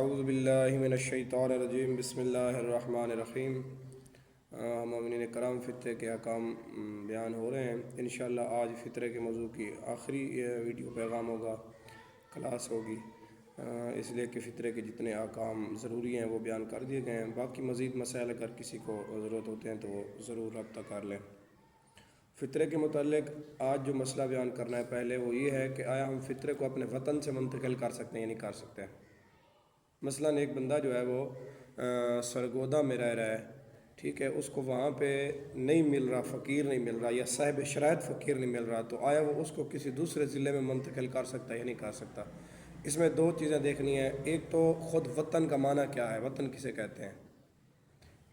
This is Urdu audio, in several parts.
اعوذ باللہ من الشیطان الرجیم بسم اللہ الرحمن الرحیم۔ مومنین کرام، فطرے کے احکام بیان ہو رہے ہیں۔ انشاءاللہ آج فطرے کے موضوع کی آخری ویڈیو پیغام ہوگا، کلاس ہوگی، اس لیے کہ فطرے کے جتنے احکام ضروری ہیں وہ بیان کر دیے گئے ہیں۔ باقی مزید مسائل اگر کسی کو ضرورت ہوتے ہیں تو وہ ضرور رابطہ کر لیں۔ فطرے کے متعلق آج جو مسئلہ بیان کرنا ہے پہلے وہ یہ ہے کہ آیا ہم فطرے کو اپنے وطن سے منتقل کر سکتے ہیں یا نہیں کر سکتے ہیں۔ مثلاً ایک بندہ جو ہے وہ سرگودا میں رہ رہا ہے، ٹھیک ہے، اس کو وہاں پہ نہیں مل رہا، فقیر نہیں مل رہا یا صاحب شرائط فقیر نہیں مل رہا، تو آیا وہ اس کو کسی دوسرے ضلع میں منتقل کر سکتا ہے یا نہیں کر سکتا۔ اس میں دو چیزیں دیکھنی ہیں۔ ایک تو خود وطن کا معنی کیا ہے، وطن کسے کہتے ہیں۔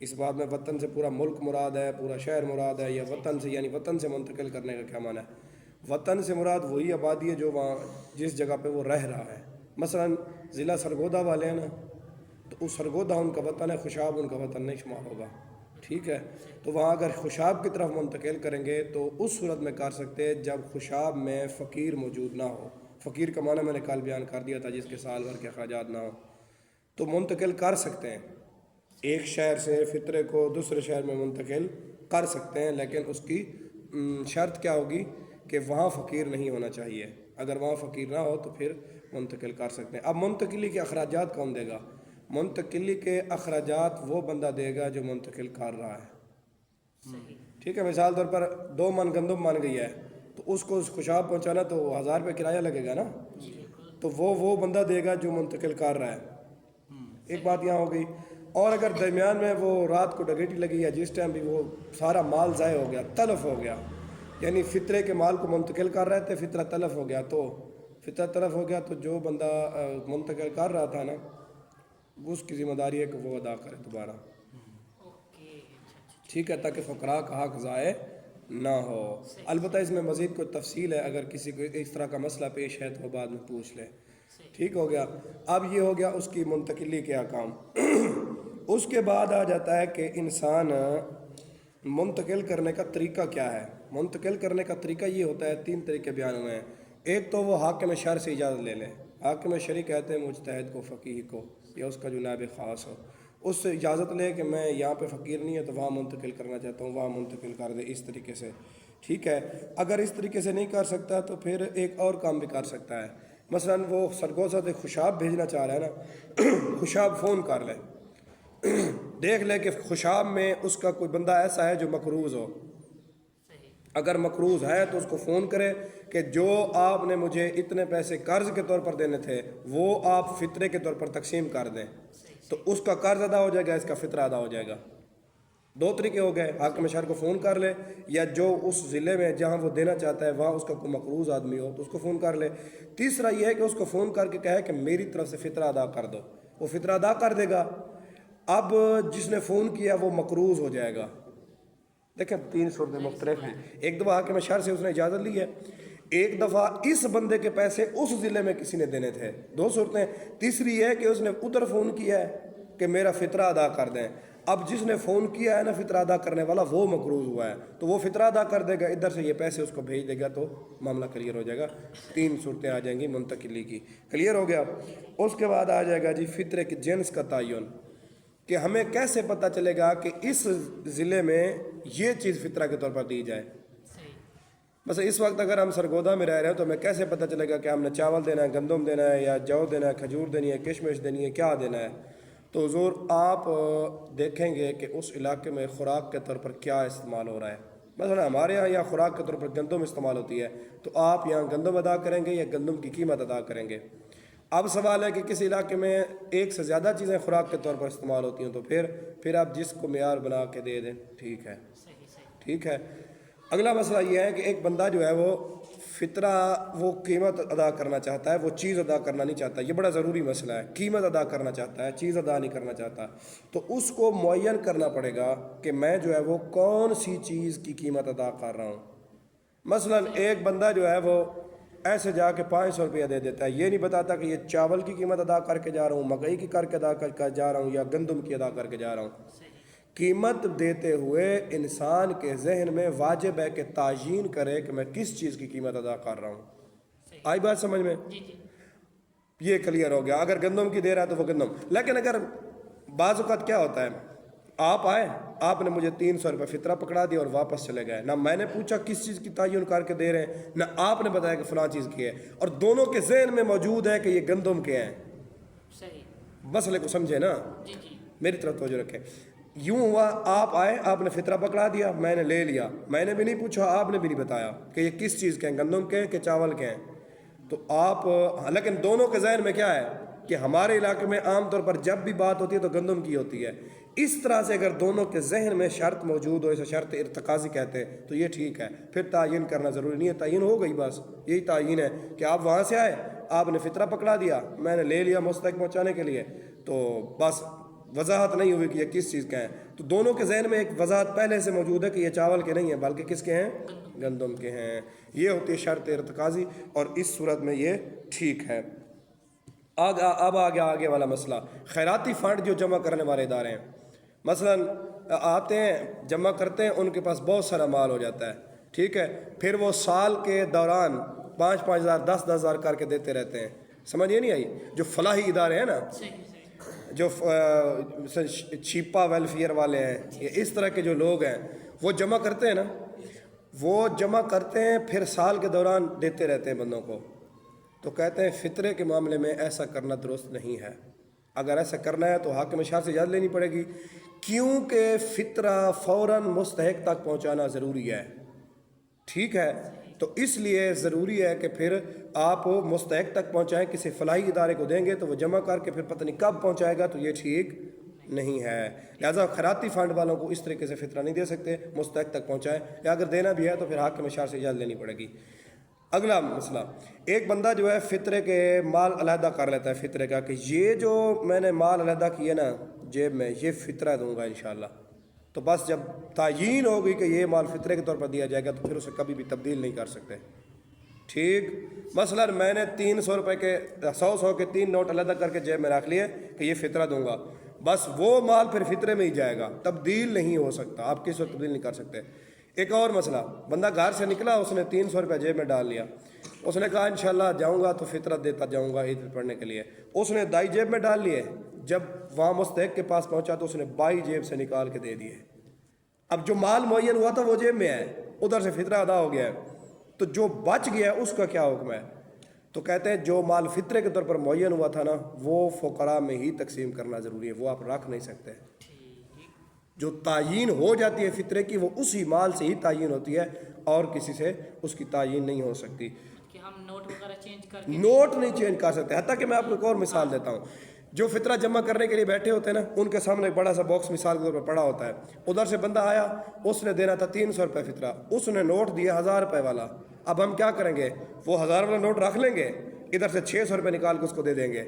اس بات میں وطن سے پورا ملک مراد ہے، پورا شہر مراد ہے، یا وطن سے یعنی وطن سے منتقل کرنے کا کیا معنی ہے۔ وطن سے مراد وہی آبادی ہے جو وہاں جس جگہ پہ وہ رہ رہا ہے۔ مثلاً ضلع سرگودا والے ہیں نا، تو اس سرگودا ان کا وطن ہے، خوشاب ان کا وطن نہیں شمار ہوگا، ٹھیک ہے۔ تو وہاں اگر خوشاب کی طرف منتقل کریں گے تو اس صورت میں کر سکتے ہیں جب خوشاب میں فقیر موجود نہ ہو۔ فقیر کا معنی میں نے کل بیان کر دیا تھا، جس کے سال بھر کے اخراجات نہ ہو، تو منتقل کر سکتے ہیں۔ ایک شہر سے فطرے کو دوسرے شہر میں منتقل کر سکتے ہیں، لیکن اس کی شرط کیا ہوگی کہ وہاں فقیر نہیں ہونا چاہیے۔ اگر وہاں فقیر نہ ہو تو پھر منتقل کر سکتے ہیں۔ اب منتقلی کے اخراجات کون دے گا؟ منتقلی کے اخراجات وہ بندہ دے گا جو منتقل کر رہا ہے، ٹھیک ہے۔ مثال طور پر 2 من گندم بن گئی ہے، تو اس کو خوشاب پہنچانا تو 1000 روپے کرایہ لگے گا نا، تو وہ بندہ دے گا جو منتقل کر رہا ہے۔ ایک بات یہاں ہو گئی۔ اور اگر درمیان میں وہ رات کو ڈکیتی لگی ہے، جس ٹائم بھی وہ سارا مال ضائع ہو گیا، تلف ہو گیا، یعنی فطرے کے مال کو منتقل کر رہے تھے، فطرہ تلف ہو گیا، تو فطرہ تلف ہو گیا تو جو بندہ منتقل کر رہا تھا نا، اس کی ذمہ داری ہے کہ وہ ادا کرے دوبارہ، ٹھیک ہے، تاکہ فقراء کا حق ضائع نہ ہو۔ البتہ اس میں مزید کوئی تفصیل ہے، اگر کسی کو اس طرح کا مسئلہ پیش ہے تو وہ بعد میں پوچھ لے، ٹھیک ہو گیا۔ اب یہ ہو گیا اس کی منتقلی کے احکام۔ اس کے بعد آ جاتا ہے کہ انسان منتقل کرنے کا طریقہ کیا ہے۔ منتقل کرنے کا طریقہ یہ ہوتا ہے، 3 طریقے بیان ہوئے ہیں۔ ایک تو وہ حاکم شرع سے اجازت لے لے۔ حاکم شرع کہتے ہیں مجتہد کو، فقیہ کو، یا اس کا جو نائب خاص ہو، اس سے اجازت لے کہ میں یہاں پہ فقیر نہیں ہے تو وہاں منتقل کرنا چاہتا ہوں، وہاں منتقل کر دے، اس طریقے سے، ٹھیک ہے۔ اگر اس طریقے سے نہیں کر سکتا تو پھر ایک اور کام بھی کر سکتا ہے۔ مثلاً وہ سرگودا سے خوشاب بھیجنا چاہ رہا ہے نا، خوشاب فون کر لے، دیکھ لے کہ خوشاب میں اس کا کوئی بندہ ایسا ہے جو مقروض ہو۔ اگر مقروض ہے تو اس کو فون کرے کہ جو آپ نے مجھے اتنے پیسے قرض کے طور پر دینے تھے وہ آپ فطرے کے طور پر تقسیم کر دیں، تو اس کا قرض ادا ہو جائے گا، اس کا فطرہ ادا ہو جائے گا۔ 2 طریقے ہو گئے، حاکم شرع کو فون کر لے، یا جو اس ضلع میں جہاں وہ دینا چاہتا ہے وہاں اس کا کوئی مقروض آدمی ہو تو اس کو فون کر لے۔ تیسرا یہ ہے کہ اس کو فون کر کے کہے کہ میری طرف سے فطرہ ادا کر دو، وہ فطرہ ادا کر دے گا۔ اب جس نے فون کیا وہ مقروض ہو جائے گا۔ دیکھیں 3 صورتیں مختلف ہیں۔ ایک دفعہ حاکم شرع سے اس نے اجازت لی ہے، ایک دفعہ اس بندے کے پیسے اس ضلع میں کسی نے دینے تھے، 2 صورتیں۔ تیسری یہ ہے کہ اس نے ادھر فون کیا ہے کہ میرا فطرہ ادا کر دیں۔ اب جس نے فون کیا ہے نا فطرہ ادا کرنے والا، وہ مقروض ہوا ہے تو وہ فطرہ ادا کر دے گا، ادھر سے یہ پیسے اس کو بھیج دے گا، تو معاملہ کلیئر ہو جائے گا۔ 3 صورتیں آ جائیں گی منتقلی کی، کلیئر ہو گیا۔ اس کے بعد آ جائے گا جی فطرے کی جنس کا تعین، کہ ہمیں کیسے پتہ چلے گا کہ اس ضلع میں یہ چیز فطرہ کے طور پر دی جائے۔ بس اس وقت اگر ہم سرگودا میں رہ رہے ہیں تو ہمیں کیسے پتہ چلے گا کہ ہم نے چاول دینا ہے، گندم دینا ہے، یا جو دینا ہے، کھجور دینی ہے، کشمش دینی ہے، کیا دینا ہے۔ تو حضور آپ دیکھیں گے کہ اس علاقے میں خوراک کے طور پر کیا استعمال ہو رہا ہے۔ مثلا ہمارے یہاں یا خوراک کے طور پر گندم استعمال ہوتی ہے، تو آپ یہاں گندم ادا کریں گے یا گندم کی قیمت ادا کریں گے۔ اب سوال ہے کہ کسی علاقے میں ایک سے زیادہ چیزیں خوراک کے طور پر استعمال ہوتی ہیں، تو پھر آپ جس کو معیار بنا کے دے دیں، ٹھیک ہے، ٹھیک ہے۔ اگلا مسئلہ یہ ہے کہ ایک بندہ جو ہے وہ فطرہ وہ قیمت ادا کرنا چاہتا ہے، وہ چیز ادا کرنا نہیں چاہتا۔ یہ بڑا ضروری مسئلہ ہے، قیمت ادا کرنا چاہتا ہے، چیز ادا نہیں کرنا چاہتا، تو اس کو معین کرنا پڑے گا کہ میں جو ہے وہ کون سی چیز کی قیمت ادا کر رہا ہوں۔ مثلا ایک بندہ جو ہے وہ ایسے جا کے 500 روپیہ دے دیتا ہے، یہ نہیں بتاتا کہ یہ چاول کی قیمت ادا کر کے جا رہا ہوں، مکئی کی کر کے ادا کر کے جا رہا ہوں، یا گندم کی ادا کر کے جا رہا ہوں۔ قیمت دیتے ہوئے انسان کے ذہن میں واجب ہے کہ تعیین کرے کہ میں کس چیز کی قیمت ادا کر رہا ہوں۔ آئی بات سمجھ میں؟ یہ کلیئر ہو گیا. اگر گندم کی دے رہا ہے تو وہ گندم. لیکن اگر بعض اوقات کیا ہوتا ہے، آپ آئے، آپ نے مجھے 300 روپے فطرہ پکڑا دیا اور واپس چلے گئے، نہ میں نے پوچھا کس چیز کی تعین کر کے دے رہے ہیں، نہ آپ نے بتایا کہ فلاں چیز کی ہے، اور دونوں کے ذہن میں موجود ہے کہ یہ گندم کے ہیں. صحیح، مسئلے کو سمجھے نا، جی جی، میری طرف توجہ رکھیں. یوں ہوا، آپ آئے، آپ نے فطرہ پکڑا دیا، میں نے لے لیا، میں نے بھی نہیں پوچھا، آپ نے بھی نہیں بتایا کہ یہ کس چیز کے ہیں، گندم کے ہیں کہ چاول کے ہیں. تو آپ، لیکن دونوں کے ذہن میں کیا ہے کہ ہمارے علاقے میں عام طور پر جب بھی بات ہوتی ہے تو گندم کی ہوتی ہے. اس طرح سے اگر دونوں کے ذہن میں شرط موجود ہو، اسے شرط ارتکازی کہتے ہیں، تو یہ ٹھیک ہے. پھر تعین کرنا ضروری نہیں ہے، تعین ہو گئی، بس یہی تعین ہے کہ آپ وہاں سے آئے، آپ نے فطرہ پکڑا دیا، میں نے لے لیا مستحق پہنچانے کے لیے، تو بس وضاحت نہیں ہوئی کہ یہ کس چیز کا ہے. تو دونوں کے ذہن میں ایک وضاحت پہلے سے موجود ہے کہ یہ چاول کے نہیں ہیں بلکہ کس کے ہیں، گندم کے ہیں. یہ ہوتی ہے شرط ارتکازی، اور اس صورت میں یہ ٹھیک ہے. اب آگے والا مسئلہ، خیراتی فنڈ جو جمع کرنے والے ادارے ہیں، مثلا آتے ہیں جمع کرتے ہیں، ان کے پاس بہت سارا مال ہو جاتا ہے، ٹھیک ہے، پھر وہ سال کے دوران 5-5 ہزار 10-10 ہزار کر کے دیتے رہتے ہیں. سمجھ یہ نہیں آئی؟ جو فلاحی ادارے ہیں نا، جو چھیپا ویلفیئر والے ہیں، یہ اس طرح کے جو لوگ ہیں، وہ جمع کرتے ہیں نا، وہ جمع کرتے ہیں پھر سال کے دوران دیتے رہتے ہیں بندوں کو. تو کہتے ہیں فطرے کے معاملے میں ایسا کرنا درست نہیں ہے. اگر ایسا کرنا ہے تو حاکم شہر سے اجازت لینی پڑے گی، کیونکہ فطرہ فوراً مستحق تک پہنچانا ضروری ہے. ٹھیک ہے، تو اس لیے ضروری ہے کہ پھر آپ مستحق تک پہنچائیں. کسی فلاحی ادارے کو دیں گے تو وہ جمع کر کے پھر پتہ نہیں کب پہنچائے گا، تو یہ ٹھیک نہیں ہے. لہٰذا خیراتی فنڈ والوں کو اس طریقے سے فطرہ نہیں دے سکتے، مستحق تک پہنچائیں، یا اگر دینا بھی ہے تو پھر حاکم شہر سے اجازت لینی پڑے گی. اگلا مسئلہ، ایک بندہ جو ہے فطرے کے مال علیحدہ کر لیتا ہے فطرے کا، کہ یہ جو میں نے مال علیحدہ کیے نا جیب میں، یہ فطرہ دوں گا انشاءاللہ. تو بس جب تعیین ہوگی کہ یہ مال فطرے کے طور پر دیا جائے گا تو پھر اسے کبھی بھی تبدیل نہیں کر سکتے. ٹھیک، مثلا میں نے 300 روپے کے 100 کے 3 نوٹ علیحدہ کر کے جیب میں رکھ لیے کہ یہ فطرہ دوں گا، بس وہ مال پھر فطرے میں ہی جائے گا، تبدیل نہیں ہو سکتا، آپ کس وقت تبدیل نہیں کر سکتے. ایک اور مسئلہ، بندہ گھر سے نکلا، اس نے 300 روپے جیب میں ڈال لیا، اس نے کہا انشاءاللہ جاؤں گا تو فطرہ دیتا جاؤں گا عید پڑھنے کے لیے. اس نے دائی جیب میں ڈال لیے، جب وہاں مستحق کے پاس پہنچا تو اس نے بائیں جیب سے نکال کے دے دیے. اب جو مال معین ہوا تھا وہ جیب میں ہے، ادھر سے فطرہ ادا ہو گیا ہے، تو جو بچ گیا ہے اس کا کیا حکم ہے؟ تو کہتے ہیں جو مال فطرے کے طور پر معین ہوا تھا نا، وہ فقراء میں ہی تقسیم کرنا ضروری ہے، وہ آپ رکھ نہیں سکتے. جو تعین ہو جاتی ہے فطرے کی، وہ اسی مال سے ہی تعین ہوتی ہے، اور کسی سے اس کی تعین نہیں ہو سکتی. کہ ہم نوٹ وغیرہ چینج کر کے نوٹ نہیں چینج کر سکتے. حتیٰ کہ میں آپ کو ایک اور مثال دیتا ہوں، جو فطرہ جمع کرنے کے لیے بیٹھے ہوتے ہیں نا، ان کے سامنے ایک بڑا سا باکس مثال کے طور پر پڑا ہوتا ہے. ادھر سے بندہ آیا، اس نے دینا تھا 300 روپے فطرہ، اس نے نوٹ دیا 1000 روپے والا. اب ہم کیا کریں گے؟ وہ 1000 والا نوٹ رکھ لیں گے، ادھر سے 600 روپے نکال کے اس کو دے دیں گے.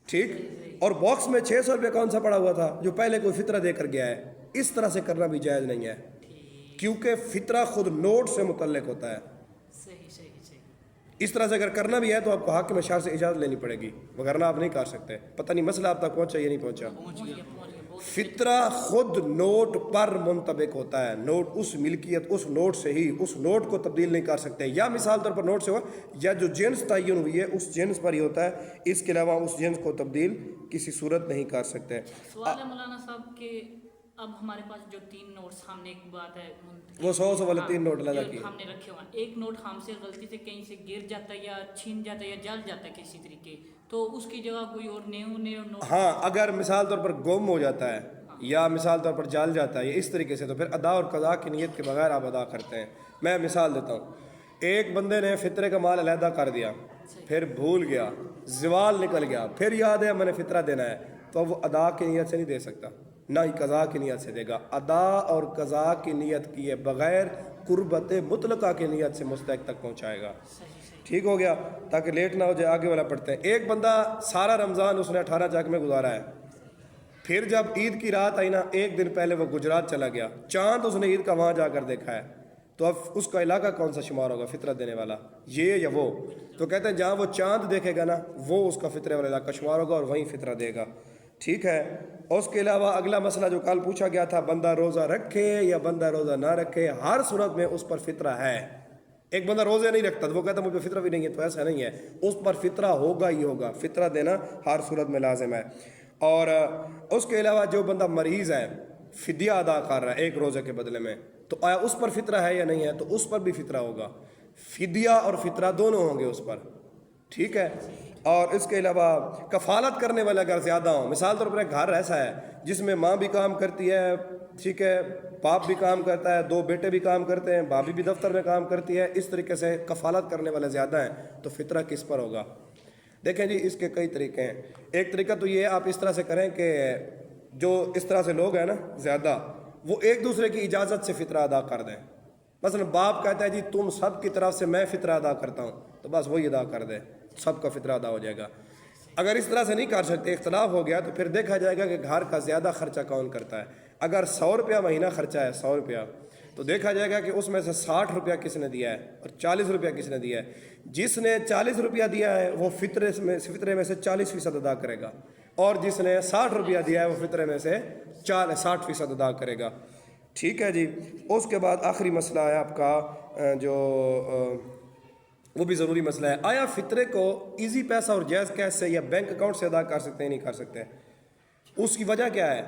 ٹھیک، اور باکس میں 600 روپے کون سا پڑا ہوا تھا؟ جو پہلے کوئی فطرہ دے کر گیا ہے. اس طرح سے کرنا بھی جائز نہیں ہے، کیونکہ فطرہ خود نوٹ سے متعلق ہوتا ہے. اس طرح سے اگر کرنا بھی ہے تو آپ کو حاکم شہر سے اجازت لینی پڑے گی، وگرنہ آپ نہیں کر سکتے. پتہ نہیں مسئلہ آپ تک پہنچا یا نہیں پہنچا. فطرہ خود نوٹ پر منطبق ہوتا ہے، نوٹ اس ملکیت، اس نوٹ سے ہی، اس نوٹ کو تبدیل نہیں کر سکتے. یا مثال طور پر نوٹ سے ہوا، یا جو جنس تعین ہوئی ہے اس جنس پر ہی ہوتا ہے، اس کے علاوہ اس جنس کو تبدیل کسی صورت نہیں کر سکتے. سوال ہے مولانا صاحب کہ اب ہمارے پاس جو 3 نوٹس، ہم نے ایک بات ہے وہ 100 والے 3 نوٹ لگا کیے، ہم نے رکھے ہوئے ہیں، ایک نوٹ ہم سے غلطی سے کہیں سے گر جاتا ہے یا چھین جاتا ہے یا جل جاتا ہے کسی طریقے، تو اس کی جگہ کوئی اور نیو نوٹ. ہاں، اگر مثال طور پر گم ہو جاتا ہے یا مثال طور پر جل جاتا ہے، اس طریقے سے، تو پھر ادا اور قضا کی نیت کے بغیر آپ ادا کرتے ہیں. میں مثال دیتا ہوں، ایک بندے نے فطرے کا مال علیحدہ کر دیا، پھر بھول گیا، زوال نکل گیا، پھر یاد ہے میں نے فطرہ دینا ہے، تو وہ ادا کی نیت سے نہیں دے سکتا، نہ ہی قضا کی نیت سے دے گا. ادا اور قضا کی نیت کیے بغیر قربت مطلقہ کی نیت سے مستحق تک پہنچائے گا. ٹھیک ہو گیا، تاکہ لیٹ نہ ہو جائے. آگے والا پڑھتے ہیں. ایک بندہ سارا رمضان اس نے 18 چاک میں گزارا ہے، پھر جب عید کی رات آئی نا، ایک دن پہلے وہ گجرات چلا گیا، چاند اس نے عید کا وہاں جا کر دیکھا ہے، تو اب اس کا علاقہ کون سا شمار ہوگا فطرہ دینے والا، یہ یا وہ؟ تو کہتے ہیں جہاں وہ چاند دیکھے گا نا، وہ اس کا فطرے والا علاقہ شمار ہوگا اور وہیں فطرہ دے گا. ٹھیک ہے. اس کے علاوہ اگلا مسئلہ جو کل پوچھا گیا تھا، بندہ روزہ رکھے یا بندہ روزہ نہ رکھے، ہر صورت میں اس پر فطرہ ہے. ایک بندہ روزے نہیں رکھتا تو وہ کہتا مجھ پہ فطرہ بھی نہیں ہے، تو ایسا نہیں ہے، اس پر فطرہ ہوگا ہی ہوگا، فطرہ دینا ہر صورت میں لازم ہے۔ اور اس کے علاوہ جو بندہ مریض ہے، فدیہ ادا کر رہا ہے ایک روزے کے بدلے میں، تو آیا اس پر فطرہ ہے یا نہیں ہے؟ تو اس پر بھی فطرہ ہوگا، فدیہ اور فطرہ دونوں ہوں گے اس پر، ٹھیک ہے۔ اور اس کے علاوہ کفالت کرنے والے اگر زیادہ ہوں، مثال طور پر ایک گھر ایسا ہے جس میں ماں بھی کام کرتی ہے، ٹھیک ہے، باپ بھی کام کرتا ہے، 2 بیٹے بھی کام کرتے ہیں، بھابھی بھی دفتر میں کام کرتی ہے، اس طریقے سے کفالت کرنے والے زیادہ ہیں، تو فطرہ کس پر ہوگا؟ دیکھیں جی، اس کے کئی طریقے ہیں۔ ایک طریقہ تو یہ آپ اس طرح سے کریں کہ جو اس طرح سے لوگ ہیں نا زیادہ، وہ ایک دوسرے کی اجازت سے فطرہ ادا کر دیں۔ مثلا باپ کہتا ہے جی تم سب کی طرف سے میں فطرہ ادا کرتا ہوں، تو بس وہی ادا کر دے، سب کا فطرہ ادا ہو جائے گا۔ اگر اس طرح سے نہیں کر سکتے، اختلاف ہو گیا، تو پھر دیکھا جائے گا کہ گھر کا زیادہ خرچہ کون کرتا ہے۔ اگر 100 روپیہ مہینہ خرچہ ہے، 100 روپیہ، تو دیکھا جائے گا کہ اس میں سے 60 روپیہ کس نے دیا ہے اور 40 روپیہ کس نے دیا ہے۔ جس نے 40 روپیہ دیا ہے وہ فطرے میں سے 40% ادا کرے گا، اور جس نے 60 روپیہ دیا ہے وہ فطرے میں سے 60% ادا کرے گا، ٹھیک ہے جی۔ اس کے بعد آخری مسئلہ ہے آپ کا جو وہ بھی ضروری مسئلہ ہے، آیا فطرے کو ایزی پیسہ اور جائز کیش سے یا بینک اکاؤنٹ سے ادا کر سکتے ہیں نہیں کر سکتے؟ اس کی وجہ کیا ہے؟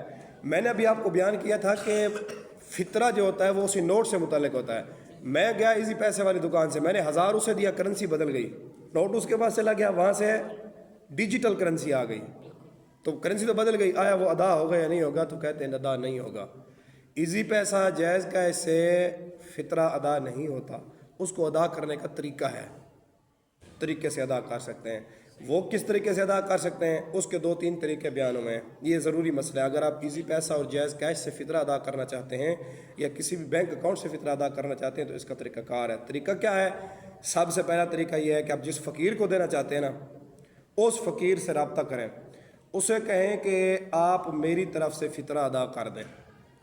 میں نے ابھی آپ کو بیان کیا تھا کہ فطرہ جو ہوتا ہے وہ اسی نوٹ سے متعلق ہوتا ہے۔ میں گیا ایزی پیسے والی دکان سے، میں نے 1000 اسے دیا، کرنسی بدل گئی، نوٹ اس کے پاس چلا گیا، وہاں سے ڈیجیٹل کرنسی آ گئی، تو کرنسی تو بدل گئی، آیا وہ ادا ہوگا یا نہیں ہوگا؟ تو کہتے ہیں ادا نہیں ہوگا۔ ایزی پیسہ جائز کیش سے فطرہ ادا نہیں ہوتا، اس کو ادا کرنے کا طریقہ ہے، طریقے سے ادا کر سکتے ہیں۔ وہ کس طریقے سے ادا کر سکتے ہیں؟ اس کے 2-3 طریقے بیان ہوئے ہیں، یہ ضروری مسئلہ ہے۔ اگر آپ ایزی پیسہ اور جائز کیش سے فطرہ ادا کرنا چاہتے ہیں یا کسی بھی بینک اکاؤنٹ سے فطرہ ادا کرنا چاہتے ہیں تو اس کا طریقہ کار ہے۔ طریقہ کیا ہے؟ سب سے پہلا طریقہ یہ ہے کہ آپ جس فقیر کو دینا چاہتے ہیں نا، اس فقیر سے رابطہ کریں، اسے کہیں کہ آپ میری طرف سے فطرہ ادا کر دیں۔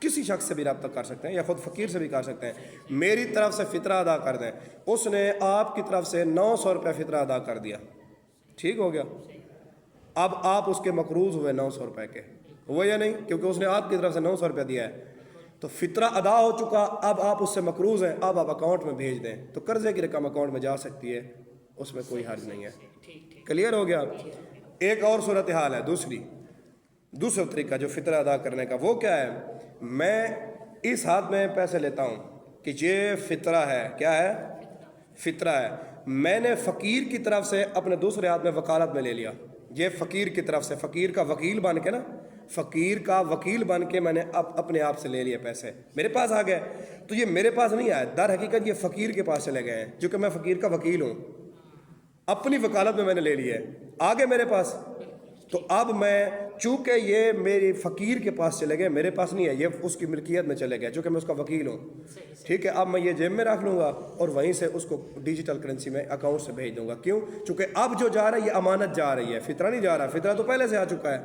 کسی شخص سے بھی رابطہ کر سکتے ہیں یا خود فقیر سے بھی کر سکتے ہیں، میری طرف سے فطرہ ادا کر دیں۔ اس نے آپ کی طرف سے 900 روپیہ فطرہ ادا کر دیا، ٹھیک ہو گیا۔ اب آپ اس کے مقروض ہوئے 900 روپے کے، ہوئے یا نہیں؟ کیونکہ اس نے آپ کی طرف سے 900 روپیہ دیا ہے، تو فطرہ ادا ہو چکا، اب آپ اس سے مقروض ہیں، اب آپ اکاؤنٹ میں بھیج دیں، تو قرضے کی رقم اکاؤنٹ میں جا سکتی ہے، اس میں کوئی حرج نہیں ہے۔ کلیئر ہو گیا؟ ایک اور صورتحال ہے دوسرا طریقہ جو فطرہ ادا کرنے کا، وہ کیا ہے؟ میں اس ہاتھ میں پیسے لیتا ہوں کہ یہ فطرہ ہے، کیا ہے؟ فطرہ ہے۔ میں نے فقیر کی طرف سے اپنے دوسرے ہاتھ میں وکالت میں لے لیا، یہ فقیر کی طرف سے، فقیر کا وکیل بن کے نا، فقیر کا وکیل بن کے میں نے اپنے آپ سے لے لیے پیسے، میرے پاس آ گئے، تو یہ میرے پاس نہیں آئے، در حقیقت یہ فقیر کے پاس چلے گئے ہیں، جو کہ میں فقیر کا وکیل ہوں، اپنی وکالت میں نے لے لیے، آگے میرے پاس۔ تو اب میں چونکہ یہ میری فقیر کے پاس چلے گئے، میرے پاس نہیں ہے، یہ اس کی ملکیت میں چلے گئے، چونکہ میں اس کا وکیل ہوں، ٹھیک ہے۔ اب میں یہ جیب میں رکھ لوں گا اور وہیں سے اس کو ڈیجیٹل کرنسی میں اکاؤنٹ سے بھیج دوں گا، کیوں؟ چونکہ اب جو جا رہا ہے یہ امانت جا رہی ہے، فطرہ نہیں جا رہا، فطرہ تو پہلے سے آ چکا ہے،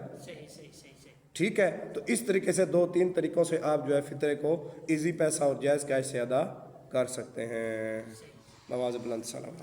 ٹھیک ہے۔ تو اس طریقے سے 2-3 طریقوں سے آپ جو ہے فطرے کو ایزی پیسہ اور جائز کیش سے ادا کر سکتے ہیں۔ نواز بلند سلام۔